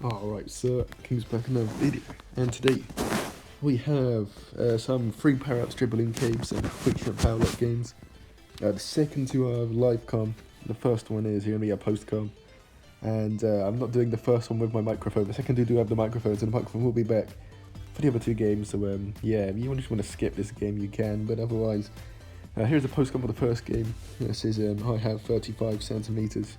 Alright, so King's back in another video, and today we have some free power-ups, dribbling caves, and quick shot power-up games. The second two are live com. The first one is going to be a post-com, and I'm not doing the first one with my microphone. The second two do have the microphones, and the microphone will be back for the other two games. So yeah, if you just want to skip this game, you can, but otherwise, here's the post-com for the first game. This is I have 35 centimeters.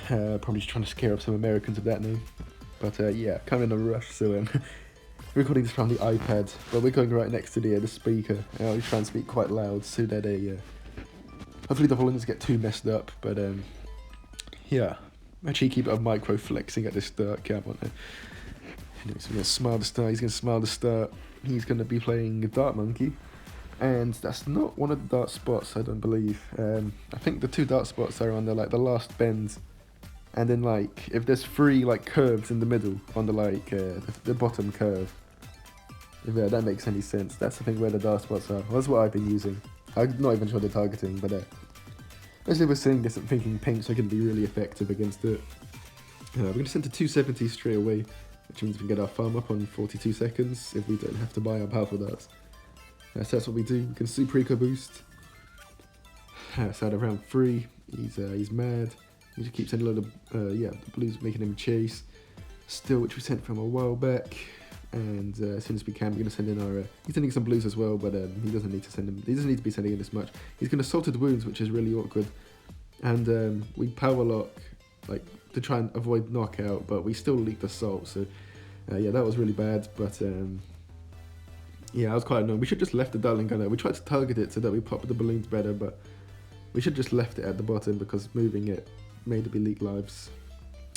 Probably just trying to scare up some Americans with that name. But yeah, kind of in a rush, so recording this from the iPad, but we're going right next to the speaker. I'll try and speak quite loud so that hopefully the volume doesn't get too messed up. But yeah, actually keep it a micro flexing at the start camera. Anyways, we're gonna smile the start. He's gonna smile the start. He's gonna be playing Dart Monkey, and that's not one of the dart spots, I don't believe. I think the two dart spots are on the last bend. And then if there's three curves in the middle on the bottom curve, if that makes any sense, that's the thing where the dart spots are. That's what I've been using. I'm not even sure the targeting, but as I was saying this, I'm thinking pinks are going to be really effective against it. We're going to send to 270 straight away, which means we can get our farm up on 42 seconds if we don't have to buy our powerful darts. So that's what we do. We can super eco boost. So at around 3, he's mad. He just keeps sending a load of, the blues making him chase. Still, which we sent from a while back. And as soon as we can, we're going to send in our, he's sending some blues as well, but he doesn't need to send them, he doesn't need to be sending in this much. He's going to salted wounds, which is really awkward. And we power lock, to try and avoid knockout, but we still leaked assault, so yeah, that was really bad, but yeah, I was quite annoyed. We should just left the darling gunner. We tried to target it so that we popped the balloons better, but we should just left it at the bottom because moving it made it be leak lives.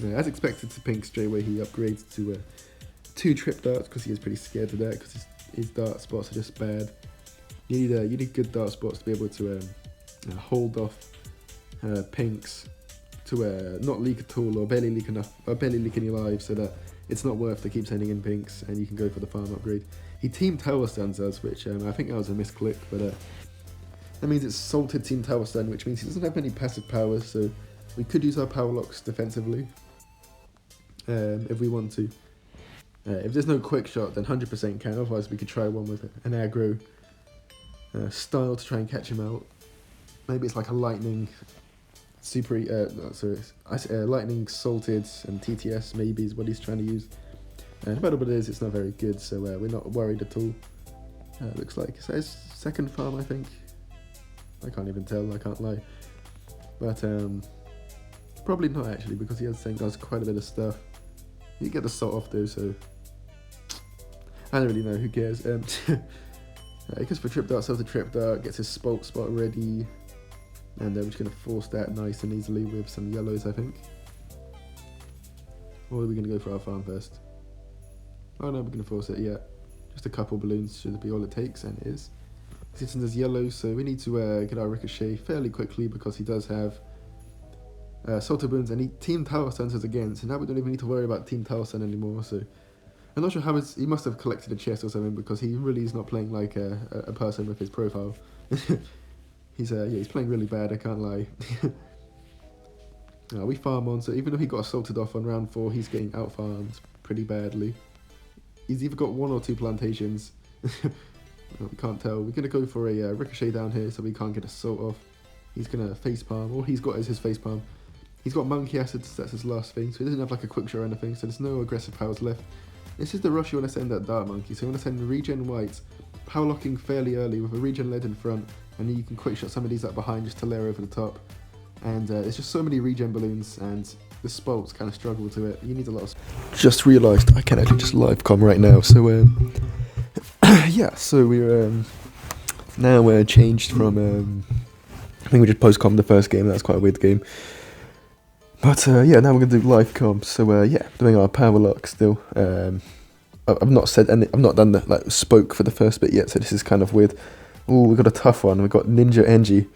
As expected to pink straight away, he upgrades to 2 trip darts because he is pretty scared of that because his dart spots are just bad. You need good dart spots to be able to hold off pinks to not leak at all or barely leak enough or barely leak any lives so that it's not worth to keep sending in pinks and you can go for the farm upgrade. He team tower stuns us, which I think that was a misclick, but that means it's salted team tower stun, which means he doesn't have any passive powers, so we could use our power locks defensively if we want to. If there's no quick shot, then 100% can. Otherwise, we could try one with an aggro style to try and catch him out. Maybe it's like a lightning lightning salted and TTS maybe is what he's trying to use. No matter what it is, it's not very good, so we're not worried at all. Looks like it's his second farm, I think. I can't even tell, I can't lie. But probably not actually, because he does quite a bit of stuff. You get the salt off though, so I don't really know, who cares. He goes for trip dart, sells the trip dart, gets his spot ready, and we're just going to force that nice and easily with some yellows, I think. Or are we going to go for our farm first? Oh no, we're going to force it, yeah. Just a couple balloons should be all it takes, and it is. He sends yellow, so we need to get our ricochet fairly quickly because he does have salted wounds, and he team tower stuns us again, so now we don't even need to worry about team tower stun anymore. So I'm not sure how he must have collected a chest or something because he really is not playing like a person with his profile. He's playing really bad, I can't lie. We farm on, so even though he got assaulted off on round 4, he's getting out farmed pretty badly. He's either got 1 or 2 plantations. We can't tell. We're going to go for a ricochet down here so we can't get assault off. He's going to facepalm. All he's got is his facepalm. He's got monkey acids, that's his last thing, so he doesn't have a quick shot or anything, so there's no aggressive powers left. This is the rush you want to send at Dart Monkey, so you want to send regen white, power locking fairly early with a regen lead in front, and then you can quick shot some of these up behind just to layer over the top. And there's just so many regen balloons, and the spolts kind of struggle to it. You need a lot of... Just realised I can actually just live com right now, so yeah, so we're now changed from I think we just post com the first game. That's quite a weird game, but yeah, now we're gonna do live com. So yeah, doing our power lock still. I've not said any, I've not done the spoke for the first bit yet, so this is kind of weird. Oh, we got a tough one. We got Ninja Engie.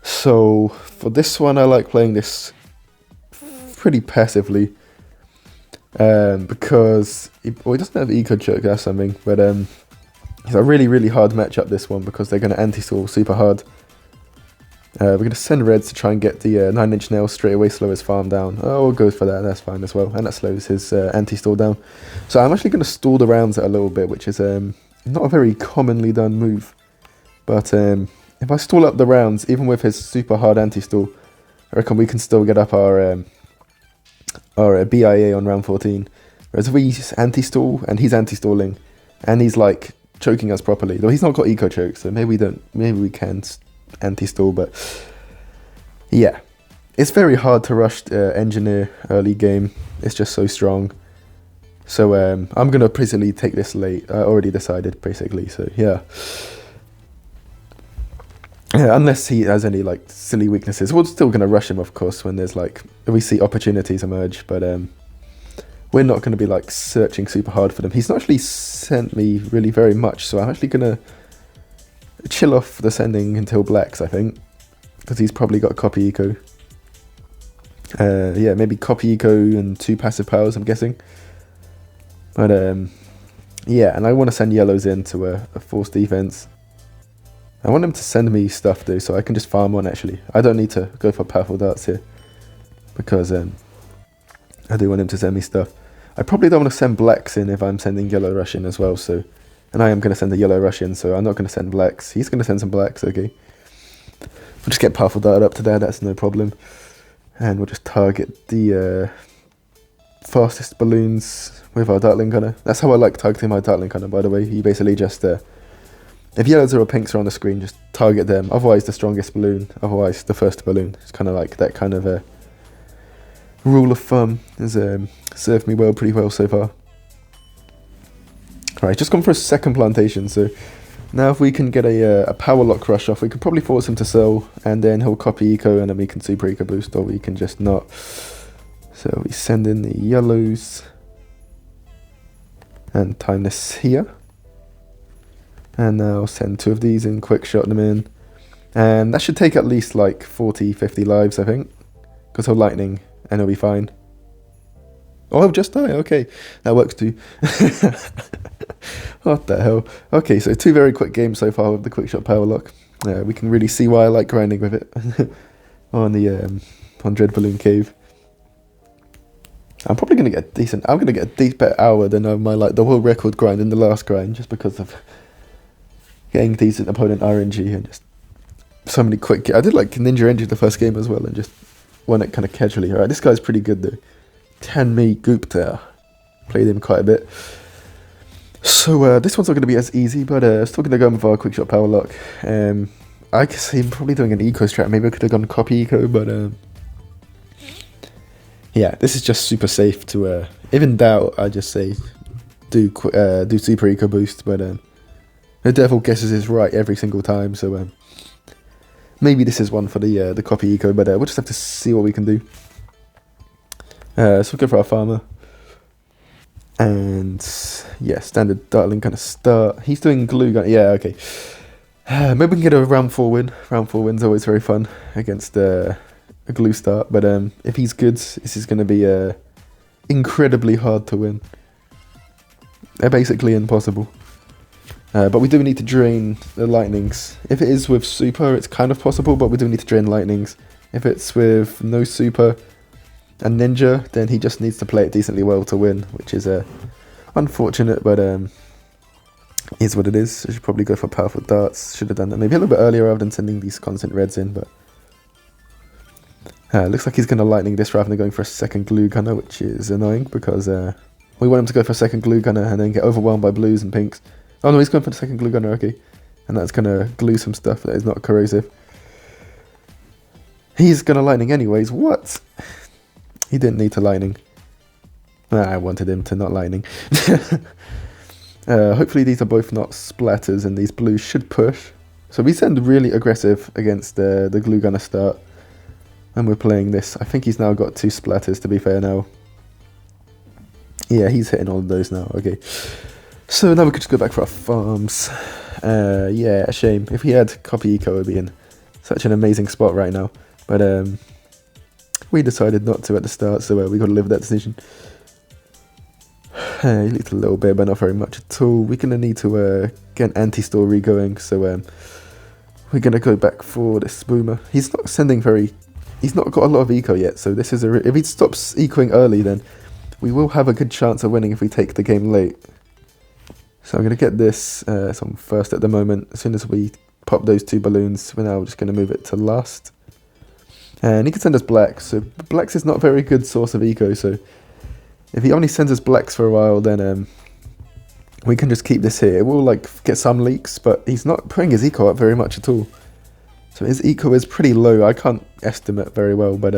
So for this one, I like playing this pretty passively because he doesn't have eco choke, that's something, but it's a really hard matchup, this one, because they're going to anti-stall super hard. We're going to send reds to try and get the 9-inch nail straight away, slow his farm down. Oh, we'll go for that, that's fine as well. And that slows his anti-stall down. So I'm actually going to stall the rounds a little bit, which is not a very commonly done move. But if I stall up the rounds, even with his super hard anti-stall, I reckon we can still get up our BIA on round 14. Whereas if we anti-stall, and he's anti-stalling, and he's like choking us properly, though he's not got eco choke, so maybe we can anti-stall, but yeah, it's very hard to rush engineer early game. It's just so strong. So I'm gonna basically take this late. I already decided basically. So yeah, unless he has any like silly weaknesses, we're still gonna rush him, of course, when there's like if we see opportunities emerge. But we're not gonna be like searching super hard for them. He's not actually sent me really very much, so I'm actually gonna chill off the sending until blacks, I think, because he's probably got copy eco. Yeah, maybe copy eco and 2 passive powers, I'm guessing. But yeah, and I want to send yellows into a force defense. I want him to send me stuff though, so I can just farm on. Actually, I don't need to go for powerful darts here because I do want him to send me stuff. I probably don't want to send blacks in if I'm sending yellow rush in as well. So. And I am going to send a yellow rush in, so I'm not going to send blacks. He's going to send some blacks, okay. We'll just get powerful dart up to there, that's no problem. And we'll just target the fastest balloons with our dartling gunner. That's how I like targeting my dartling gunner, by the way. You basically just, if yellows or pinks are on the screen, just target them. Otherwise the strongest balloon, otherwise the first balloon. It's kind of like that kind of rule of thumb. Has served me pretty well so far. Right, just gone for a second plantation, so now if we can get a power lock rush off, we could probably force him to sell, and then he'll copy eco, and then we can super eco boost, or we can just not. So we send in the yellows, and time this here. And now send 2 of these in, quick shot them in. And that should take at least like 40, 50 lives, I think, because he'll lightning, and he'll be fine. Oh, I'll just die, okay, that works too. What the hell? Okay, so 2 very quick games so far with the quick shot power lock. We can really see why I like grinding with it on the on Dread Balloon Cave. I'm probably gonna get decent. I'm gonna get a decent better hour than my the world record grind in the last grind, just because of getting decent opponent RNG and just so many quick. I did like Ninja Engine the first game as well, and just won it kind of casually. All right, this guy's pretty good though. Tanmi Gupta, played him quite a bit. So this one's not going to be as easy, but still going to go with our quick shot power lock. I can see him probably doing an eco strat. Maybe I could have gone copy eco, but yeah, this is just super safe to. If in doubt, I just say do super eco boost. But the devil guesses is right every single time, so maybe this is one for the copy eco. But we'll just have to see what we can do. So we'll go for our farmer. And yeah, standard dartling kind of start. He's doing glue gun. Yeah, okay. Maybe we can get a round 4 win. Round 4 win's always very fun against a glue start. But if he's good, this is going to be incredibly hard to win. They're basically impossible. But we do need to drain the lightnings. If it is with super, it's kind of possible, but we do need to drain lightnings. If it's with no super and ninja, then he just needs to play it decently well to win, which is unfortunate, but is what it is. I should probably go for powerful darts. Should have done that maybe a little bit earlier rather than sending these constant reds in, but looks like he's going to lightning this rather than going for a second glue gunner, which is annoying because we want him to go for a second glue gunner and then get overwhelmed by blues and pinks. Oh no, he's going for the second glue gunner, okay. And that's going to glue some stuff that is not corrosive. He's going to lightning anyways, what? He didn't need to lightning. I wanted him to not lightning. Hopefully these are both not splatters and these blues should push. So we send really aggressive against the glue gunner start. And we're playing this. I think he's now got 2 splatters to be fair now. Yeah, he's hitting all of those now, okay. So now we could just go back for our farms. Yeah, a shame. If we had copy eco, it would be in such an amazing spot right now. But we decided not to at the start, so we got to live with that decision. He looked a little bit, but not very much at all. We're going to need to get an anti-story going, so We're going to go back for this boomer. He's not sending very... He's not got a lot of eco yet, so this is if he stops ecoing early, then we will have a good chance of winning if we take the game late. So I'm going to get this on first at the moment. As soon as we pop those 2 balloons, we're now just going to move it to last. And he can send us blacks, so blacks is not a very good source of eco, so if he only sends us blacks for a while, then we can just keep this here. It will like get some leaks, but he's not putting his eco up very much at all. So his eco is pretty low. I can't estimate very well, but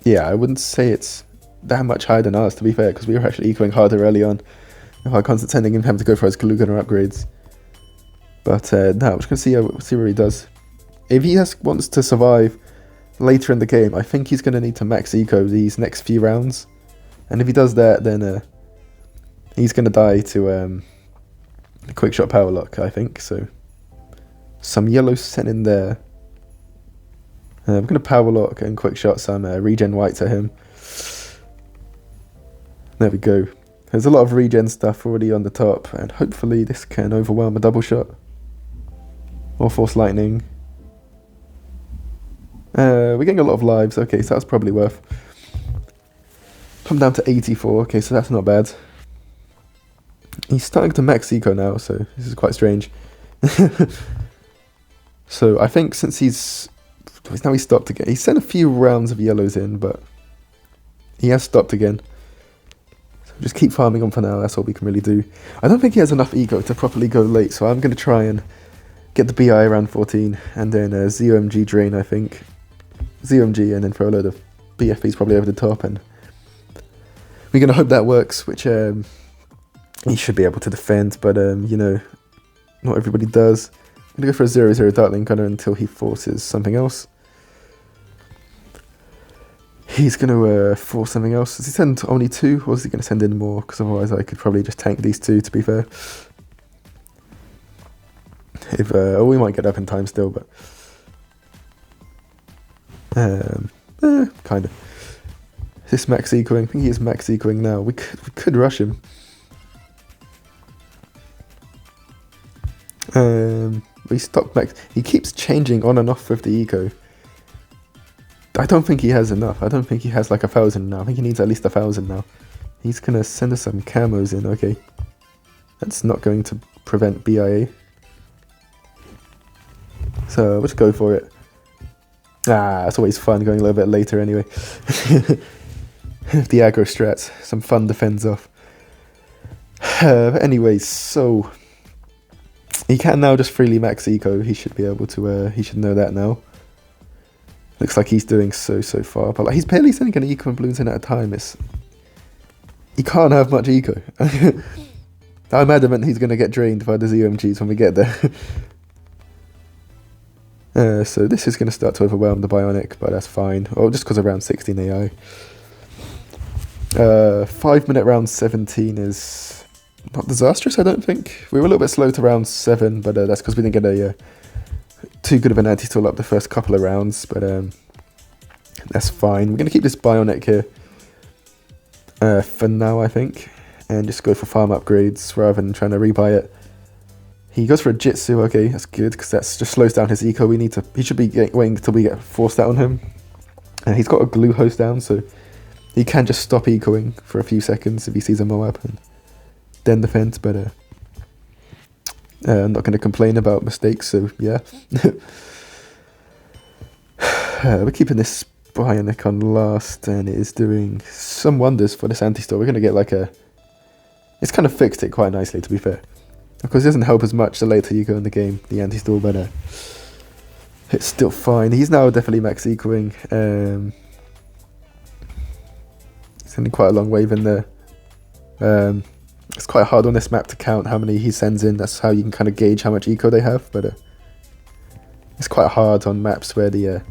yeah, I wouldn't say it's that much higher than ours, to be fair, because we were actually ecoing harder early on. If I constant sending him having to go for his glue gunner upgrades. But now we're just going to see where he does. If he wants to survive later in the game, I think he's going to need to max eco these next few rounds. And if he does that, then he's going to die to the quick shot power lock, I think. So some yellow sent in there. I'm going to power lock and quick shot some regen whites at him. There we go. There's a lot of regen stuff already on the top, and hopefully this can overwhelm a double shot. Or force lightning. We're getting a lot of lives, okay, so that's probably worth. Come down to 84, okay, so that's not bad. He's starting to max eco now, so this is quite strange. So I think since he's stopped again. He sent a few rounds of yellows in, but he has stopped again. Just keep farming on for now, that's all we can really do. I don't think he has enough eco to properly go late, so I'm going to try and get the BI around 14, and then ZOMG drain, I think. ZOMG, and then throw a load of BFBs probably over the top, and we're going to hope that works, which he should be able to defend, but, you know, not everybody does. I'm going to go for a 0-0 Dartling Gunner until he forces something else. He's going to force something else. Does he send only 2, or is he going to send in more? Because otherwise I could probably just tank these 2, to be fair. If we might get up in time still, but... kind of. Is this max ecoing? I think he is max ecoing now. We could rush him. We stopped max. He keeps changing on and off with the eco. I don't think he has enough. I don't think he has like 1,000 now. I think he needs at least 1,000 now. He's going to send us some camos in. Okay. That's not going to prevent BIA. So let's go for it. It's always fun going a little bit later anyway. The aggro strats. Some fun defends off. But anyways, so... he can now just freely max eco. He should be able to... he should know that now. Looks like he's doing so far, but like he's barely sending an eco and balloons in at a time. He can't have much eco. I'm adamant he's going to get drained by the ZOMGs when we get there. So this is going to start to overwhelm the Bionic, but that's fine. Oh, just because of round 16 AI. 5-minute round 17 is not disastrous, I don't think. We were a little bit slow to round 7, but that's because we didn't get a... too good of an anti-stall up the first couple of rounds, but that's fine. We're going to keep this Bionic here for now, I think, and just go for farm upgrades rather than trying to rebuy it. He goes for a Jitsu, okay, that's good, because that just slows down his eco. He should be waiting until we get forced out on him. And he's got a glue host down, so he can just stop ecoing for a few seconds if he sees a Moab, and then defend, but... I'm not going to complain about mistakes, so yeah. We're keeping this Bionic on last, and it is doing some wonders for this anti-stall. We're going to get like a... it's kind of fixed it quite nicely, to be fair. Of course, it doesn't help as much the later you go in the game, the anti-stall, but it's still fine. He's now definitely max ecoing. Sending quite a long wave in there. It's quite hard on this map to count how many he sends in. That's how you can kind of gauge how much eco they have, but it's quite hard on maps where you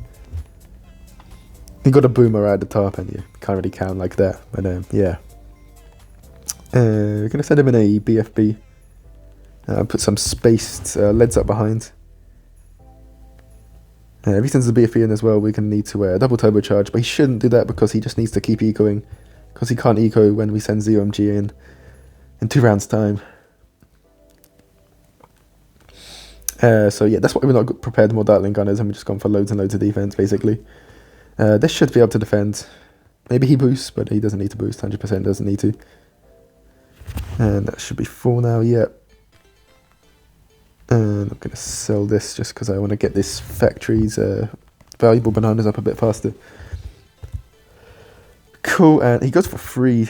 got a boomer at the top and you can't really count like that. But yeah, we're gonna send him in a BFB. Put some spaced leads up behind. If he sends the BFB in as well, we're gonna need to double turbocharge, but he shouldn't do that because he just needs to keep ecoing, because he can't eco when we send ZOMG in 2 rounds time. So yeah, that's why we're not prepared more Dartling Gunners, and we've just gone for loads and loads of defense, basically. This should be able to defend. Maybe he boosts, but he doesn't need to boost, 100% doesn't need to. And that should be full now, yeah. And I'm going to sell this just because I want to get this factory's valuable bananas up a bit faster. Cool, and he goes for 3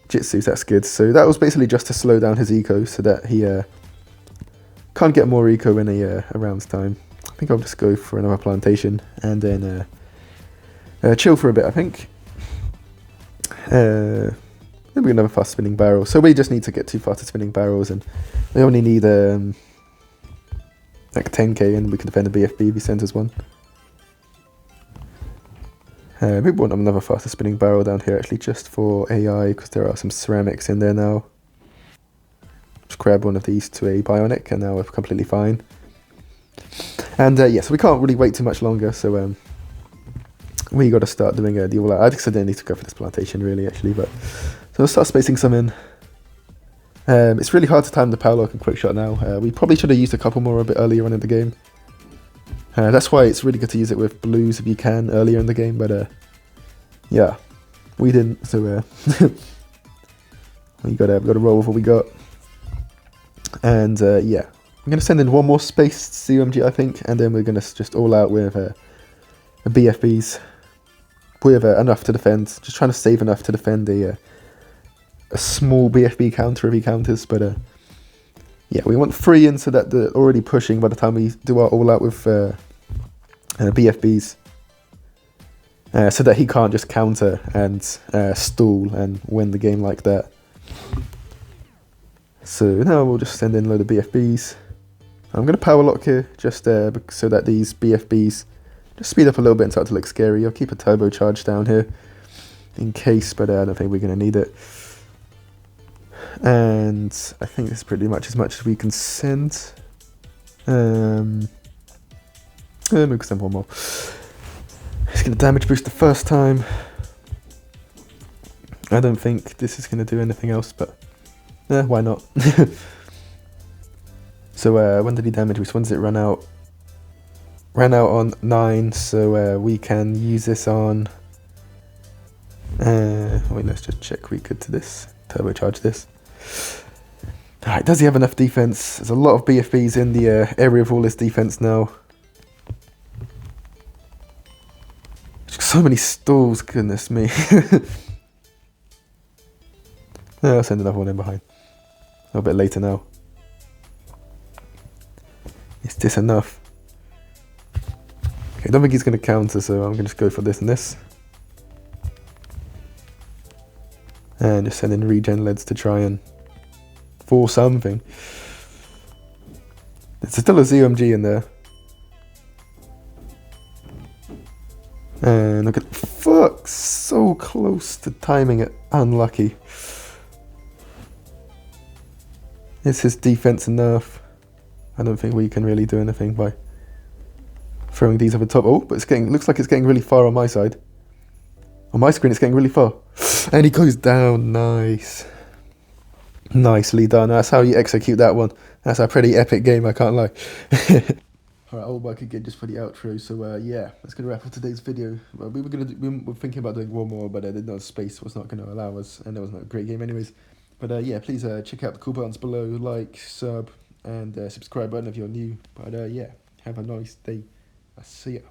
Jitsus, that's good. So that was basically just to slow down his eco so that he can't get more eco in a round's time. I think I'll just go for another plantation and then chill for a bit, I think. Maybe another fast spinning barrel. So we just need to get 2 faster spinning barrels, and we only need like 10k, and we can defend the BFB if he sends us one. Maybe want another faster spinning barrel down here actually, just for AI, because there are some ceramics in there now. Just grab one of these to a bionic, and now we're completely fine. And yeah, so we can't really wait too much longer, so we got to start doing the all out. I think I didn't need to go for this plantation really, actually, but so we'll start spacing some in. It's really hard to time the power lock and quick shot now. We probably should have used a couple more a bit earlier on in the game. That's why it's really good to use it with blues if you can earlier in the game, but yeah, we didn't, so we gotta roll with what we got. And yeah, I'm gonna send in one more spaced CMG, I think, and then we're gonna just all out with BFBs with enough to defend. Just trying to save enough to defend a small BFB counter if he counters, but yeah, we want 3 in so that they're already pushing by the time we do our all out with BFBs, so that he can't just counter and stall and win the game like that. So now we'll just send in a load of BFBs. I'm going to power lock here, just so that these BFBs just speed up a little bit and start to look scary. I'll keep a turbocharge down here in case, but I don't think we're going to need it. And I think that's pretty much as we can send. We can send one more. It's going to damage boost the first time. I don't think this is going to do anything else, but why not? So when did he damage boost? When does it run out? Ran out on 9, so we can use this on... wait, let's just check we could to this. Turbocharge this. Alright, does he have enough defense? There's a lot of BFBs in the area of all his defense now. So many stalls, goodness me. I'll send another one in behind. A little bit later now. Is this enough? Okay, I don't think he's going to counter, so I'm going to just go for this and this. And just send in regen leads to try and force something. There's still a ZMG in there. And look at, fuck, so close to timing it. Unlucky. Is his defense enough? I don't think we can really do anything by throwing these over the top. Oh, but it's getting, looks like it's getting really far on my side. On my screen, it's getting really far. And he goes down. Nice. Nicely done. That's how you execute that one. That's a pretty epic game, I can't lie. Alright, I'll back again just for the outro. So yeah, that's gonna wrap up today's video. We were thinking about doing one more, but the space was not gonna allow us, and it was not a great game anyways. But yeah, please check out the cool buttons below, like, sub, and subscribe button if you're new. But yeah, have a nice day. I'll see ya.